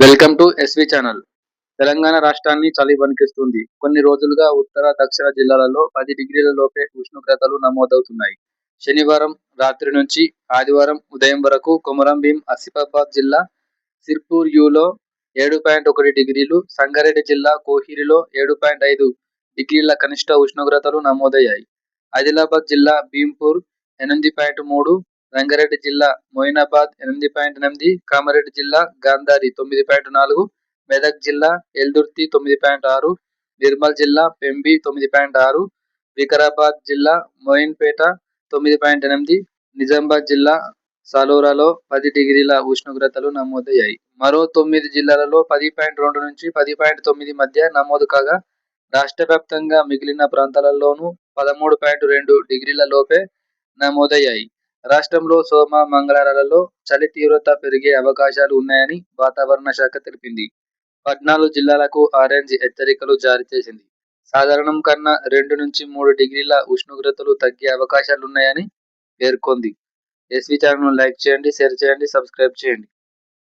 Welcome to SV channel. Telangana రాష్ట్రాన్ని చలి వణికిస్తుంది. కొన్ని రోజులుగా ఉత్తర, దక్షిణ జిల్లాలలో 10 డిగ్రీల లోపే ఉష్ణోగ్రతలు నమోదవుతున్నాయి. శనివారం రాత్రి నుంచి ఆదివారం ఉదయం వరకు కొమరం భీం ఆసిఫాబాద్ జిల్లా సిర్పూర్ యులో 7.1 డిగ్రీలు, సంగారెడ్డి జిల్లా కోహిరిలో 7.5 డిగ్రీల కనిష్ట ఉష్ణోగ్రతలు నమోదయ్యాయి. ఆదిలాబాద్ జిల్లా భీంపూర్ 8.3, రంగారెడ్డి జిల్లా మొయినాబాద్ 8.8, కామారెడ్డి జిల్లా గాంధారి 9.4, మెదక్ జిల్లా ఎల్దుర్తి 9.6, నిర్మల్ జిల్లా పెంబి 9.6, వికారాబాద్ జిల్లా మోయిన్పేట 9.8, నిజామాబాద్ జిల్లా సాలూరాలో 10 డిగ్రీల ఉష్ణోగ్రతలు నమోదయ్యాయి. మరో 9 జిల్లాలలో 10.2 నుంచి 10.9 మధ్య నమోదు కాగా, రాష్ట్ర వ్యాప్తంగా మిగిలిన ప్రాంతాలలోనూ 13.2 డిగ్రీల లోపే నమోదయ్యాయి. రాష్ట్రంలో సోమ, మంగళవారాలలో చలి తీవ్రత పెరిగే అవకాశాలు ఉన్నాయని వాతావరణ శాఖ తెలిపింది. 14 జిల్లాలకు ఆరెంజ్ హెచ్చరికలు జారీ చేసింది. సాధారణం కన్నా 2 నుంచి 3 డిగ్రీల ఉష్ణోగ్రతలు తగ్గే అవకాశాలున్నాయని పేర్కొంది. ఎస్వి ఛానల్ను లైక్ చేయండి, షేర్ చేయండి, సబ్స్క్రైబ్ చేయండి.